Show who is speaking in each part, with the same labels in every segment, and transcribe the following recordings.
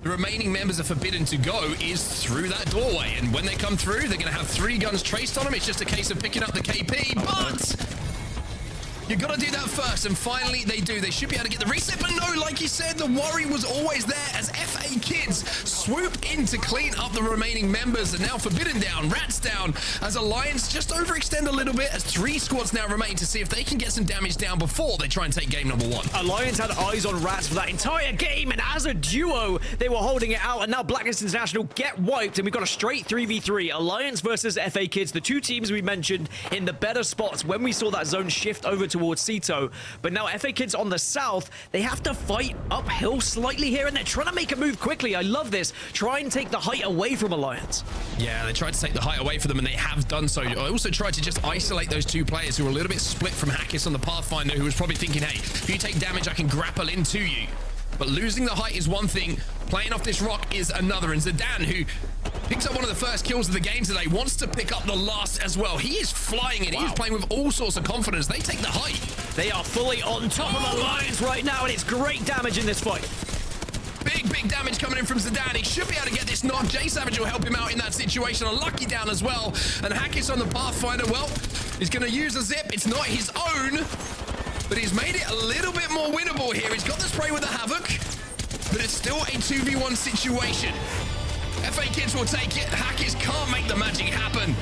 Speaker 1: the remaining members are forbidden to go is through that doorway. And when they come through, they're going to have 3 guns traced on them. It's just a case of picking up the KP, but you got to do that first, and finally they do. They should be able to get the reset, but no, like you said, the worry was always there as FA Kids swoop in to clean up the remaining members. And now Forbidden down, Rats down, as Alliance just overextend a little bit as 3 squads now remain to see if they can get some damage down before they try and take game number 1.
Speaker 2: Alliance had eyes on Rats for that entire game, and as a duo, they were holding it out, and now Blacklist International get wiped, and we've got a straight 3v3. Alliance versus FA Kids, the 2 teams we mentioned in the better spots when we saw that zone shift over towards Cito. But now FA Kids on the south, they have to fight uphill slightly here, and they're trying to make a move quickly. I love this. Try and take the height away from Alliance.
Speaker 1: Yeah, they tried to take the height away from them, and they have done so. I also tried to just isolate those 2 players who were a little bit split from Hackis on the Pathfinder, who was probably thinking, hey, if you take damage, I can grapple into you. But losing the height is one thing, playing off this rock is another. And Zidane, who picks up one of the first kills of the game today, wants to pick up the last as well. He is flying it. Wow. He is playing with all sorts of confidence. They take the height.
Speaker 2: They are fully on top of Alliance right now, and it's great damage in this fight.
Speaker 1: Big damage coming in from Zidane. He should be able to get this knock. J Savage will help him out in that situation. A lucky down as well. And Hackis on the Pathfinder, well, he's going to use a zip. It's not his own, but he's made it a little bit more winnable here. He's got the spray with the Havoc, but it's still a 2v1 situation. FA Kids will take it. Hackis can't make the magic happen.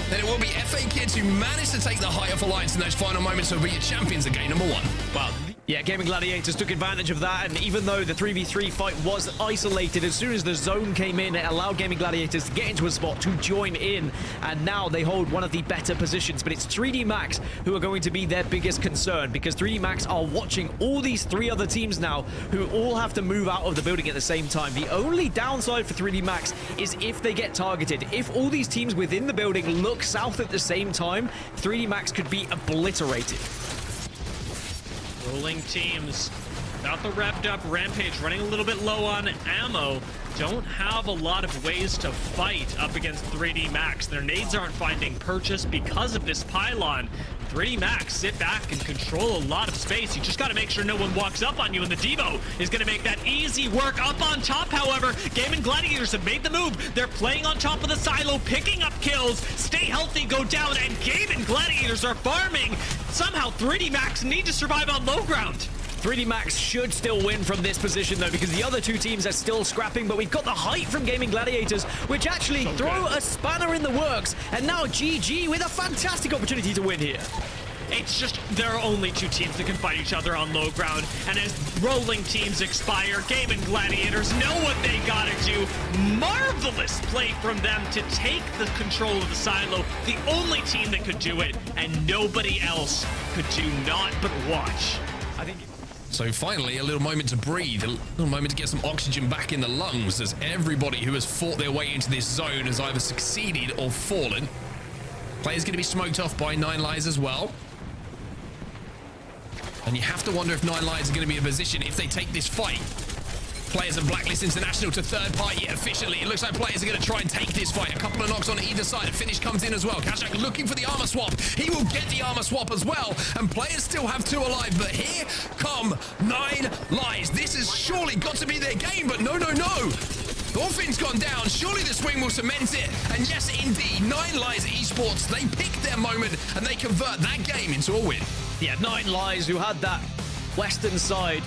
Speaker 1: Then it will be FA Kids who managed to take the height of Alliance in those final moments, so be your champions at game number 1.
Speaker 2: Wow. Yeah, Gaming Gladiators took advantage of that, and even though the 3v3 fight was isolated, as soon as the zone came in, it allowed Gaming Gladiators to get into a spot to join in, and now they hold one of the better positions. But it's 3D Max who are going to be their biggest concern, because 3D Max are watching all these 3 other teams now who all have to move out of the building at the same time. The only downside for 3D Max is if they get targeted. If all these teams within the building look south at the same time, 3D Max could be obliterated.
Speaker 3: Rolling teams without the revved up Rampage, running a little bit low on ammo, don't have a lot of ways to fight up against 3D Max. Their nades aren't finding purchase because of this pylon. 3D Max sit back and control a lot of space. You just got to make sure no one walks up on you, and the Devo is going to make that easy work. Up on top, however, Gaming Gladiators have made the move. They're playing on top of the silo, picking up kills. Stay healthy, go down, and Gaming Gladiators are farming. Somehow 3D Max need to survive on low ground.
Speaker 2: 3D Max should still win from this position, though, because the other 2 teams are still scrapping, but we've got the height from Gaming Gladiators, which actually throw a spanner in the works, and now GG with a fantastic opportunity to win here.
Speaker 3: It's just, there are only 2 teams that can fight each other on low ground, and as rolling teams expire, Gaming Gladiators know what they gotta do. Marvelous play from them to take the control of the silo, the only team that could do it, and nobody else could do naught but watch.
Speaker 2: I think...
Speaker 1: So finally, a little moment to breathe, a little moment to get some oxygen back in the lungs, as everybody who has fought their way into this zone has either succeeded or fallen. Players going to be smoked off by 9 Lives as well. And you have to wonder if 9 Lives are going to be in a position if they take this fight. Players of Blacklist International to 3rd party efficiently. It looks like players are going to try and take this fight. A couple of knocks on either side. Finish comes in as well. Kashak looking for the armor swap. He will get the armor swap as well. And players still have 2 alive. But here come 9 Lives. This has surely got to be their game. But no. Orphan's gone down. Surely the swing will cement it. And yes, indeed, 9 Lives Esports. They pick their moment and they convert that game into a win.
Speaker 2: Yeah, 9 Lives who had that western side,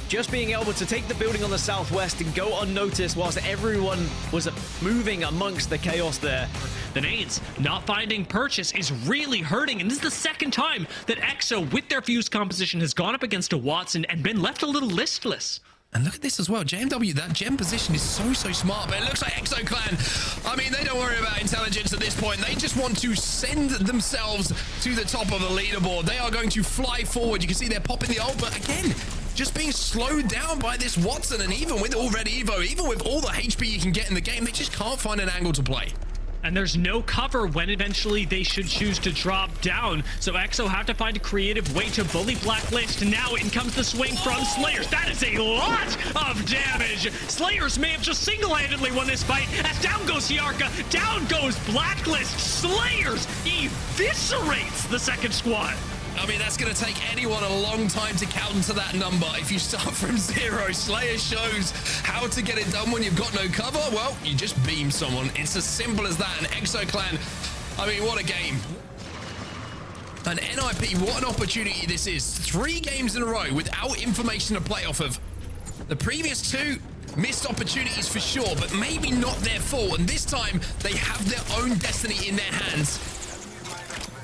Speaker 2: just being able to take the building on the southwest and go unnoticed whilst everyone was moving amongst the chaos there.
Speaker 3: The nades not finding purchase is really hurting, and this is the 2nd time that EXO, with their fuse composition, has gone up against a Watson and been left a little listless.
Speaker 1: And look at this as well. JMW, that gem position is so smart, but it looks like EXO Clan, I mean, they don't worry about intelligence at this point. They just want to send themselves to the top of the leaderboard. They are going to fly forward. You can see they're popping the ult, but again, just being slowed down by this Watson. And even with all Red Evo, even with all the HP you can get in the game, they just can't find an angle to play.
Speaker 3: And there's no cover when eventually they should choose to drop down. So EXO have to find a creative way to bully Blacklist. Now in comes the swing from Slayers. That is a lot of damage. Slayers may have just single-handedly won this fight. As down goes Yarka, down goes Blacklist. Slayers eviscerates the 2nd squad.
Speaker 1: I mean, that's going to take anyone a long time to counter that number. If you start from 0, Slayer shows how to get it done when you've got no cover. Well, you just beam someone. It's as simple as that. And EXO Clan, I mean, what a game. And NIP, what an opportunity this is. 3 games in a row without information to play off of. The previous 2, missed opportunities for sure, but maybe not their fault. And this time, they have their own destiny in their hands.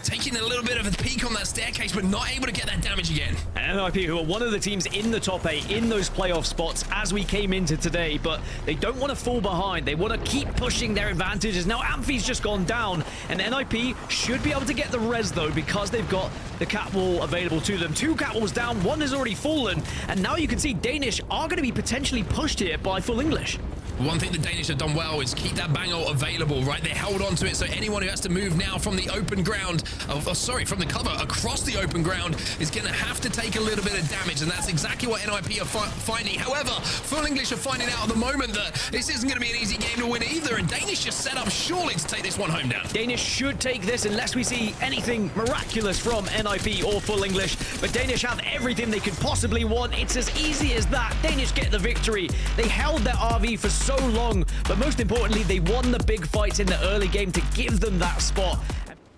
Speaker 1: Taking a little bit of a peek on that staircase, but not able to get that damage again.
Speaker 2: And NIP, who are one of the teams in the top 8 in those playoff spots as we came into today, but they don't want to fall behind. They want to keep pushing their advantages. Now Amphi's just gone down, and NIP should be able to get the res though, because they've got the catwall available to them. 2 catwalls down, 1 has already fallen, and now you can see Danish are going to be potentially pushed here by Full English.
Speaker 1: One thing the Danish have done well is keep that bang ult available, right? They held on to it, so anyone who has to move now from the open ground, from the cover across the open ground is going to have to take a little bit of damage, and that's exactly what NIP are finding. However, Full English are finding out at the moment that this isn't going to be an easy game to win either, and Danish just set up surely to take this one home down.
Speaker 2: Danish should take this unless we see anything miraculous from NIP or Full English, but Danish have everything they could possibly want. It's as easy as that. Danish get the victory. They held their RV for so long, but most importantly, they won the big fights in the early game to give them that spot.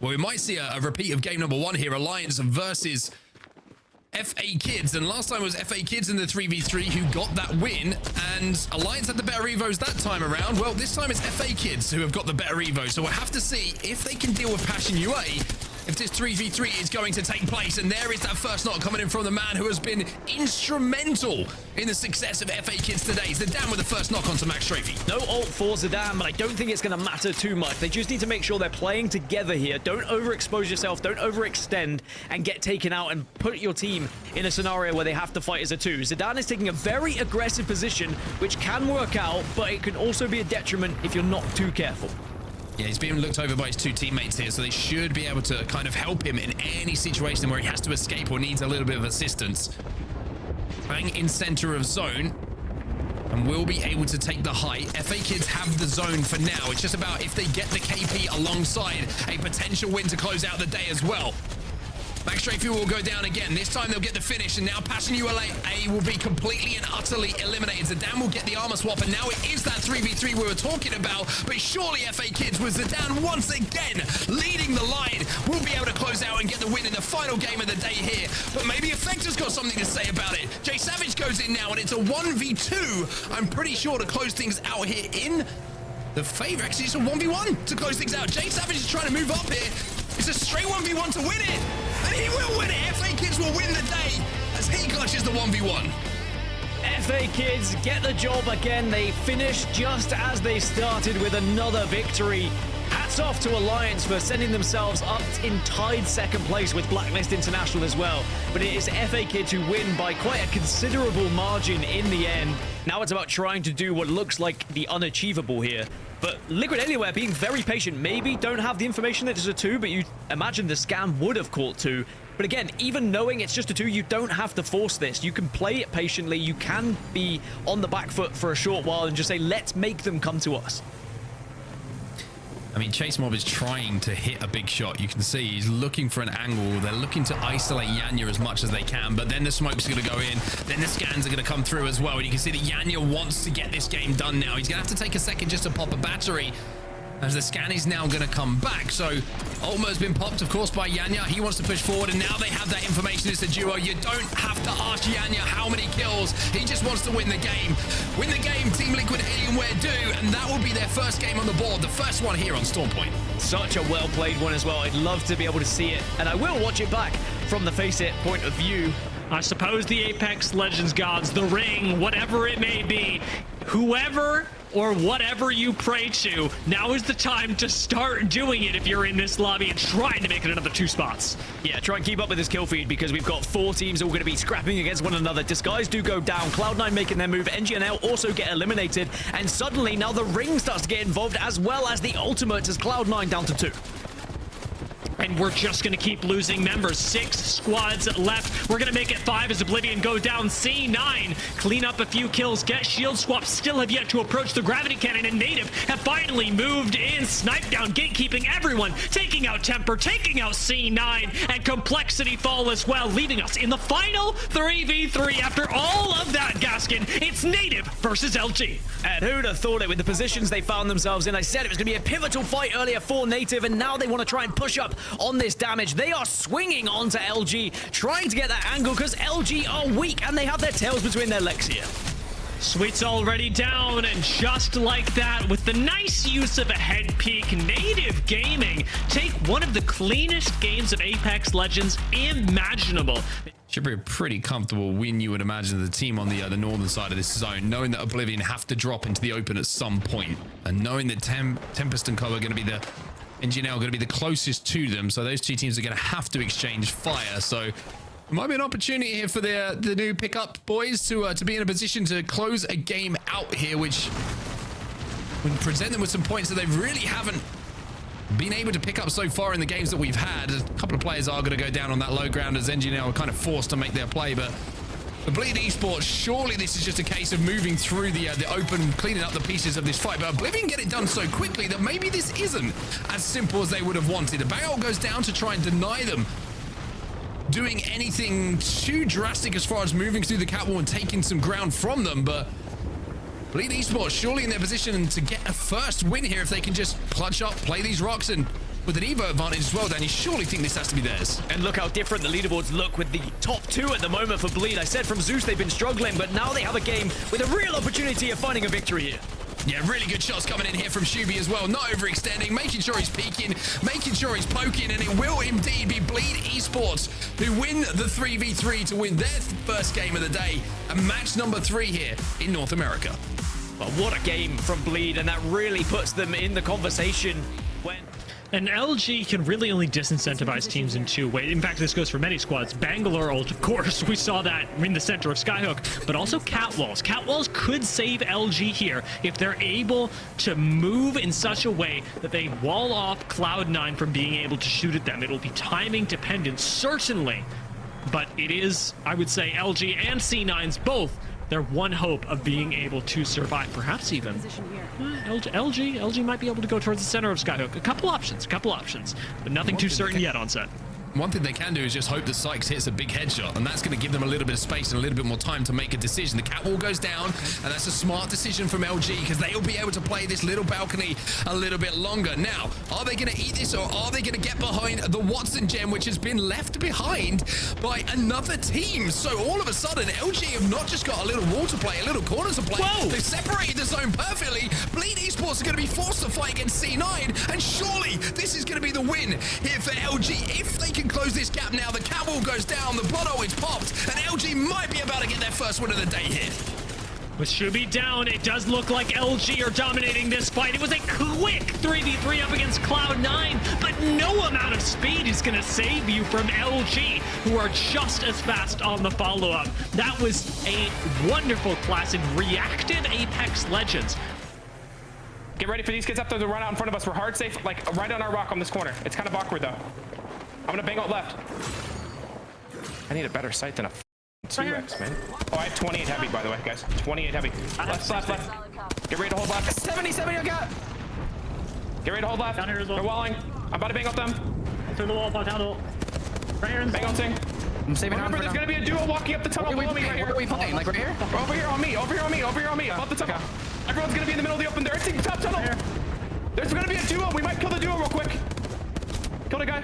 Speaker 1: Well, we might see a repeat of game number 1 here, Alliance versus FA Kids, and last time it was FA Kids in the 3v3 who got that win, and Alliance had the better evos that time around. Well, this time it's FA Kids who have got the better evo, so we'll have to see if they can deal with Passion UA if this 3v3 is going to take place. And there is that first knock coming in from the man who has been instrumental in the success of FA Kids today. Zidane with the first knock onto Max Strafey.
Speaker 2: No ult for Zidane, but I don't think it's going to matter too much. They just need to make sure they're playing together here. Don't overexpose yourself, don't overextend and get taken out and put your team in a scenario where they have to fight as a 2. Zidane is taking a very aggressive position, which can work out, but it can also be a detriment if you're not too careful.
Speaker 1: Yeah, he's being looked over by his 2 teammates here, so they should be able to kind of help him in any situation where he has to escape or needs a little bit of assistance. Bang in center of zone, and will be able to take the height. FA Kids have the zone for now. It's just about if they get the KP alongside a potential win to close out the day as well. Max Strafey will go down again. This time they'll get the finish, and now Passion ULA will be completely and utterly eliminated. Zidane will get the armor swap, and now it is that 3v3 we were talking about, but surely FA Kids with Zidane once again leading the line will be able to close out and get the win in the final game of the day here. But maybe Effector's got something to say about it. Jay Savage goes in now, and it's a 1v2, I'm pretty sure, to close things out here in the favor. Actually, it's a 1v1 to close things out. Jay Savage is trying to move up here. It's a straight 1v1 to win it. And he will win it. FA Kids will win the day as he clutches the 1v1.
Speaker 2: FA Kids get the job again. They finished just as they started with another victory. Hats off to Alliance for sending themselves up in tied second place with Blacklist International as well. But it is FA Kids who win by quite a considerable margin in the end. Now it's about trying to do what looks like the unachievable here. But Liquid Alienware being very patient, maybe don't have the information that it's a 2, but you imagine the scan would have caught 2. But again, even knowing it's just a 2, you don't have to force this. You can play it patiently. You can be on the back foot for a short while and just say, let's make them come to us.
Speaker 1: I mean, Chase Mob is trying to hit a big shot. You can see he's looking for an angle. They're looking to isolate Yanya as much as they can, but then the smoke's going to go in. Then the scans are going to come through as well. And you can see that Yanya wants to get this game done now. He's going to have to take a second just to pop a battery, as the scan is now going to come back. So Ultimate has been popped, of course, by Yanya. He wants to push forward, and now they have that information. It's a duo. You don't have to ask Yanya how many kills. He just wants to win the game. Win the game, Team Liquid Alienware do, and that will be their first game on the board. The first one here on Storm Point.
Speaker 2: Such a well-played one as well. I'd love to be able to see it, and I will watch it back from the FACEIT point of view.
Speaker 3: I suppose the Apex Legends gods, the ring, whatever it may be, whoever or whatever you pray to, now is the time to start doing it if you're in this lobby and trying to make it another 2 spots.
Speaker 2: Yeah, try and keep up with this kill feed because we've got 4 teams all going to be scrapping against one another. Disguise do go down, Cloud9 making their move, NGNL also get eliminated, and suddenly now the ring starts to get involved as well as the ultimate as Cloud9 down to 2.
Speaker 3: And C9, we're just going to keep losing members. 6 squads left. We're going to make it 5 as Oblivion go down. C9 clean up a few kills, get shield swaps, still have yet to approach the gravity cannon, and Native have finally moved in. Snipe down, gatekeeping everyone, taking out Temper, taking out C9, and Complexity fall as well, leaving us in the final 3v3. After all of that, Gaskin, it's Native versus LG.
Speaker 2: And who'd have thought it with the positions they found themselves in? I said it was going to be a pivotal fight earlier for Native, and now they want to try and push up on this damage. They are swinging onto LG, trying to get that angle because LG are weak and they have their tails between their legs here.
Speaker 3: Sweet's already down, and just like that, with the nice use of a head peek, Native Gaming take one of the cleanest games of Apex Legends imaginable.
Speaker 1: Should be a pretty comfortable win, you would imagine, the team on the northern side of this zone, knowing that Oblivion have to drop into the open at some point, and knowing that Tempest and Co are going to be the NGNL are going to be the closest to them, so those two teams are going to have to exchange fire. So it might be an opportunity here for the new pickup boys to be in a position to close a game out here, which would present them with some points that they really haven't been able to pick up so far in the games that we've had. A couple of players are going to go down on that low ground as NGNL are kind of forced to make their play, but the Bleed Esports, surely this is just a case of moving through the open, cleaning up the pieces of this fight. But Oblivion get it done so quickly that maybe this isn't as simple as they would have wanted. A Baal goes down to try and deny them doing anything too drastic as far as moving through the catwalk and taking some ground from them, but Bleed Esports surely in their position to get a first win here if they can just clutch up, play these rocks, and with an Evo advantage as well, Dan, you surely think this has to be theirs.
Speaker 2: And look how different the leaderboards look with the top 2 at the moment for Bleed. I said from Zeus they've been struggling, but now they have a game with a real opportunity of finding a victory here.
Speaker 1: Yeah, really good shots coming in here from Shuby as well. Not overextending, making sure he's peeking, making sure he's poking, and it will indeed be Bleed Esports who win the 3v3 to win their first game of the day, and match number 3 here in North America.
Speaker 2: But what a game from Bleed, and that really puts them in the conversation when...
Speaker 3: And LG can really only disincentivize teams in 2 ways. In fact, this goes for many squads. Bangalore, of course, we saw that in the center of Skyhook, but also Catwalls. Catwalls could save LG here if they're able to move in such a way that they wall off Cloud9 from being able to shoot at them. It'll be timing dependent, certainly, but it is, I would say, LG and C9's both their one hope of being able to survive, perhaps even LG might be able to go towards the center of Skyhook. A couple options, but nothing too certain yet on set.
Speaker 1: One thing they can do is just hope that Sykes hits a big headshot, and that's going to give them a little bit of space and a little bit more time to make a decision. The catwalk goes down, and that's a smart decision from LG because they'll be able to play this little balcony a little bit longer. Now, are they going to eat this, or are they going to get behind the Watson gem, which has been left behind by another team? So all of a sudden, LG have not just got a little wall to play, a little corner to play.
Speaker 3: Whoa!
Speaker 1: They've separated the zone perfectly. Bleed Esports are going to be forced to fight against C9, and surely this is going to be the win here for LG. If they can close this gap now, the catwalk goes down, the blood always popped, and LG might be about to get their first win of the day here.
Speaker 3: With Shuby down, it does look like LG are dominating this fight. It was a quick 3v3 up against Cloud9, but no amount of speed is going to save you from LG, who are just as fast on the follow-up. That was a wonderful classic reactive Apex Legends.
Speaker 4: Get ready for these kids up there to run out in front of us. We're hard safe, like right on our rock on this corner. It's kind of awkward though. I'm gonna bang out left. I need a better sight than a 2x, man. Oh, I have 28 heavy, by the way, guys. 28 heavy. Left. Get ready to hold left. 70, I got. Get ready to hold left.
Speaker 3: Down here as well.
Speaker 4: They're walling. I'm about to bang out them.
Speaker 3: Through the wall, down the wall. Right here in the
Speaker 4: Bang out ting.
Speaker 5: I'm saving
Speaker 4: Remember, there's gonna be a duo walking up the tunnel below me right here.
Speaker 5: Where are we playing? Like right here?
Speaker 4: Over here on me, above the tunnel. Everyone's gonna be in the middle of the open. They're team top tunnel. There's gonna be a duo. We might kill the duo real quick. Kill the guy.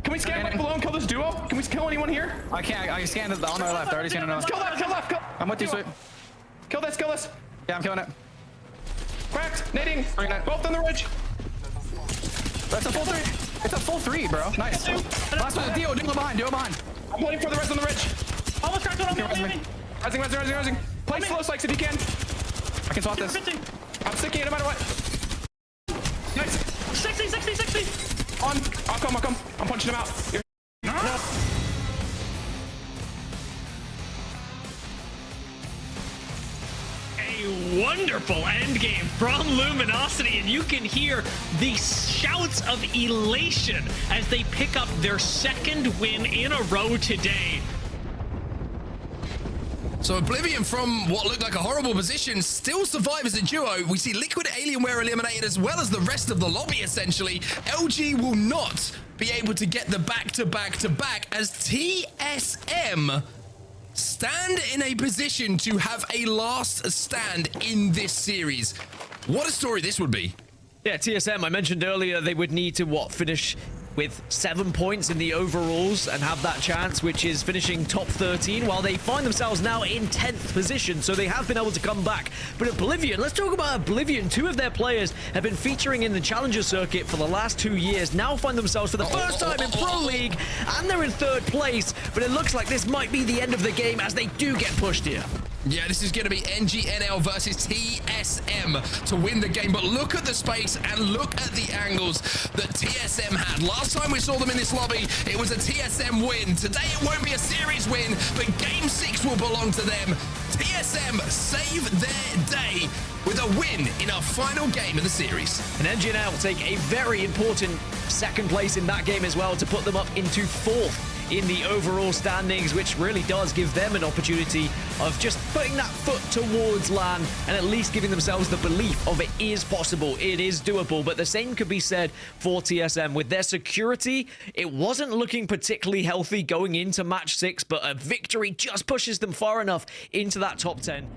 Speaker 4: Can we scan right below and kill this duo? Can we kill anyone here?
Speaker 5: I can't. I scanned it on our left. I already scanned it on.
Speaker 4: Kill left.
Speaker 5: I'm with you, Sweet.
Speaker 4: Kill this.
Speaker 5: Yeah, I'm killing it.
Speaker 4: Cracked. Nading. Both on the ridge.
Speaker 5: That's a full 3. It's a full 3, bro. Nice. Last one, Dio behind.
Speaker 4: I'm waiting for the rest on the ridge.
Speaker 3: Almost cracked one on me.
Speaker 4: Rising. Play slow, Sykes, if you can.
Speaker 5: I can swap this.
Speaker 4: I'm sticking it no matter what. Nice.
Speaker 3: 60.
Speaker 4: On. I'll come. I'm punching him out.
Speaker 3: A a wonderful end game from Luminosity, and you can hear the shouts of elation as they pick up their second win in a row today.
Speaker 1: So Oblivion, from what looked like a horrible position, still survive as a duo. We see Liquid Alienware eliminated as well as the rest of the lobby, essentially. LG will not be able to get the back-to-back-to-back as TSM stand in a position to have a last stand in this series. What a story this would be.
Speaker 2: Yeah, TSM, I mentioned earlier they would need to, finish with 7 points in the overalls and have that chance, which is finishing top 13, while they find themselves now in 10th position, so they have been able to come back. But Oblivion, let's talk about Oblivion. 2 of their players have been featuring in the Challenger circuit for the last 2 years, now find themselves for the first time in Pro League, and they're in 3rd place, but it looks like this might be the end of the game as they do get pushed here.
Speaker 1: Yeah, this is going to be NGNL versus TSM to win the game, but look at the space and look at the angles that TSM had. Last time we saw them in this lobby, it was a TSM win. Today it won't be a series win, but Game 6 will belong to them. TSM save their day with a win in our final game of the series.
Speaker 2: And NGNL will take a very important 2nd place in that game as well to put them up into 4th in the overall standings, which really does give them an opportunity of just putting that foot towards LAN and at least giving themselves the belief of it is possible, it is doable. But the same could be said for TSM. With their security, it wasn't looking particularly healthy going into match 6, but a victory just pushes them far enough into that top 10.